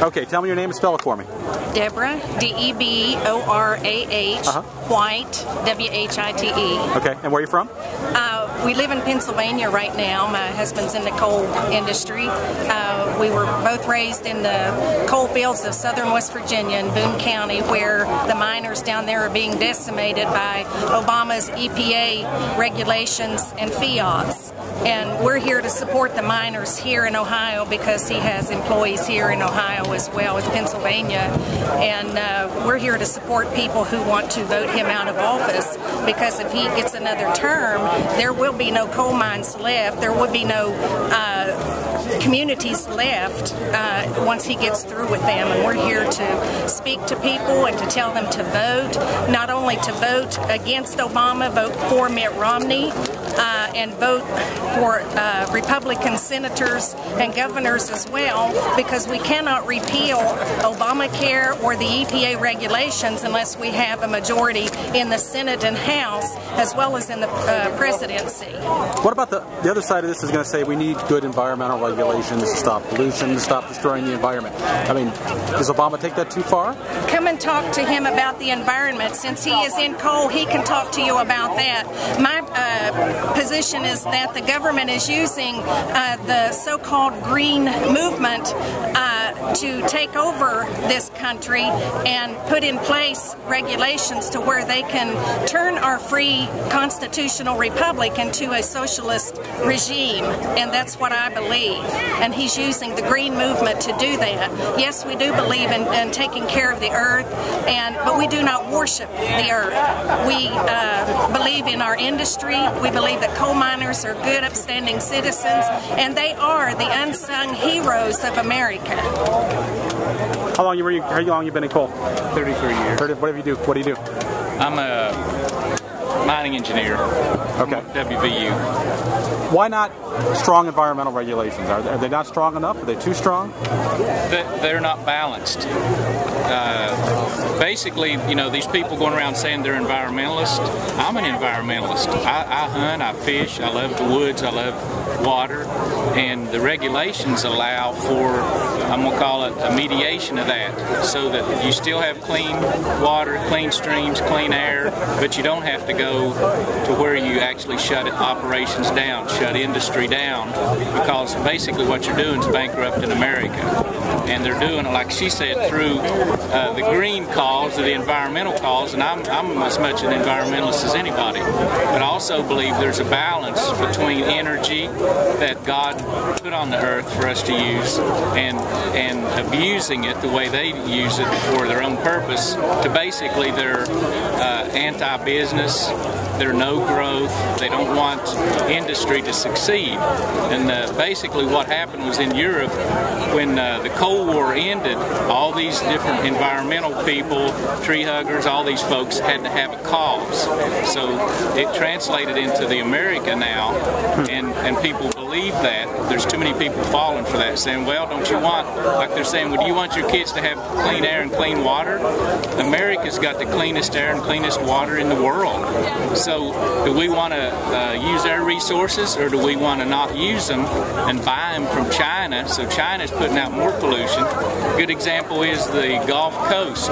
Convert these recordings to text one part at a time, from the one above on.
Okay, tell me your name and spell it for me. Deborah, D-E-B-O-R-A-H, White, W-H-I-T-E. Okay, and where are you from? We live in Pennsylvania right now. My husband's in the coal industry. We were both raised in the coal fields of southern West Virginia in Boone County, where the miners down there are being decimated by Obama's EPA regulations and fiats. And we're here to support the miners here in Ohio because he has employees here in Ohio as well as Pennsylvania. And we're here to support people who want to vote him out of office, because if he gets another term, there will be no coal mines left. There will be no communities left once he gets through with them. And we're here to speak to people and to tell them to vote, not only to vote against Obama, vote for Mitt Romney, and vote for Republican senators and governors as well, because we cannot repeal Obamacare or the EPA regulations unless we have a majority in the Senate and House, as well as in the presidency. What about the other side of this is going to say we need good environmental regulations to stop pollution, to stop destroying the environment. I mean, does Obama take that too far? Come and talk to him about the environment. Since he is in coal, he can talk to you about that. My position is that the government is using the so-called green movement to take over this country and put in place regulations to where they can turn our free constitutional republic into a socialist regime, and that's what I believe. And he's using the green movement to do that. Yes, we do believe in taking care of the earth, but we do not worship the earth. We believe in our industry. We believe that coal miners are good, upstanding citizens, and they are the unsung heroes of America. How long you been in coal? 33 years. What do you do? What do you do? I'm a mining engineer. Okay. WVU. Why not strong environmental regulations? Are they not strong enough? Are they too strong? They're not balanced. Basically, you know, these people going around saying they're environmentalists. I'm an environmentalist. I hunt, I fish, I love the woods, I love water, and the regulations allow for, I'm going to call it a mediation of that, so that you still have clean water, clean streams, clean air, but you don't have to go to where you actually shut operations down, shut industry down, because basically what you're doing is bankrupting America. And they're doing it, like she said, through the green cause or the environmental cause, and I'm as much an environmentalist as anybody. But I also believe there's a balance between energy that God put on the earth for us to use and abusing it the way they use it for their own purpose, to basically they're anti-business, they're no growth, they don't want industry to succeed. And basically what happened was in Europe, when the Cold War ended, all these different environmental people, tree huggers, all these folks had to have a cause. So it translated into the America now, and people believe that. There's too many people falling for that, saying, well, don't you want, like they're saying, well, do you want your kids to have clean air and clean water? America's got the cleanest air and cleanest water in the world. So do we want to use their resources, or do we want to not use them and buy them from China? So China's putting out more pollution. A good example is the Gulf Coast,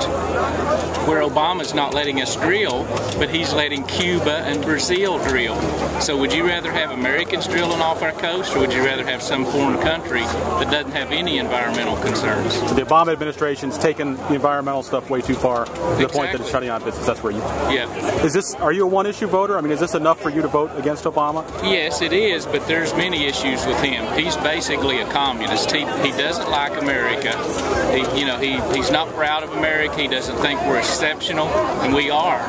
where Obama's not letting us drill, but he's letting Cuba and Brazil drill. So would you rather have Americans drilling off our coast, or would you rather have some foreign country that doesn't have any environmental concerns? So the Obama administration's taken the environmental stuff way too far, to the point that it's shutting out business. That's where you... Yeah. Are you a one-issue voter? I mean, is this enough for you to vote against Obama? Yes, it is, but there's many issues with him. He's basically a communist. He doesn't like America. He's not proud of America. He doesn't think we're exceptional, and we are.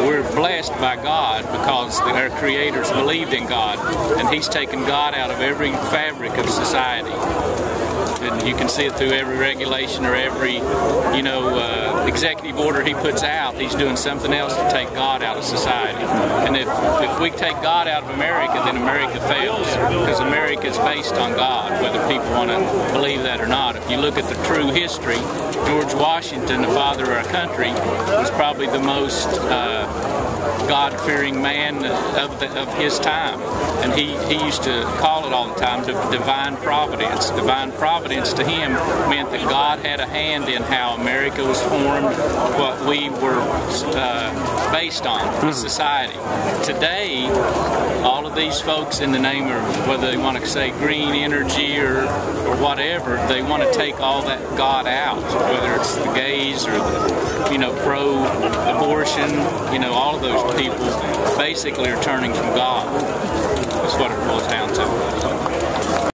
We're blessed by God because our creators believed in God, and he's taken God out of every fabric of society. And you can see it through every regulation or every, executive order he puts out. He's doing something else to take God out of society. And if we take God out of America, then America fails, because America is based on God, whether people want to believe that or not. If you look at the true history, George Washington, the father of our country, was probably the most God-fearing man of his time. And he used to call it all the time divine providence. Divine providence to him meant that God had a hand in how America was formed, what we were based on, society. Today, all of these folks, in the name of whether they want to say green energy or whatever, they want to take all that God out, whether it's the gays or the, pro-abortion, all of those people basically are turning from God. That's what it boils down to.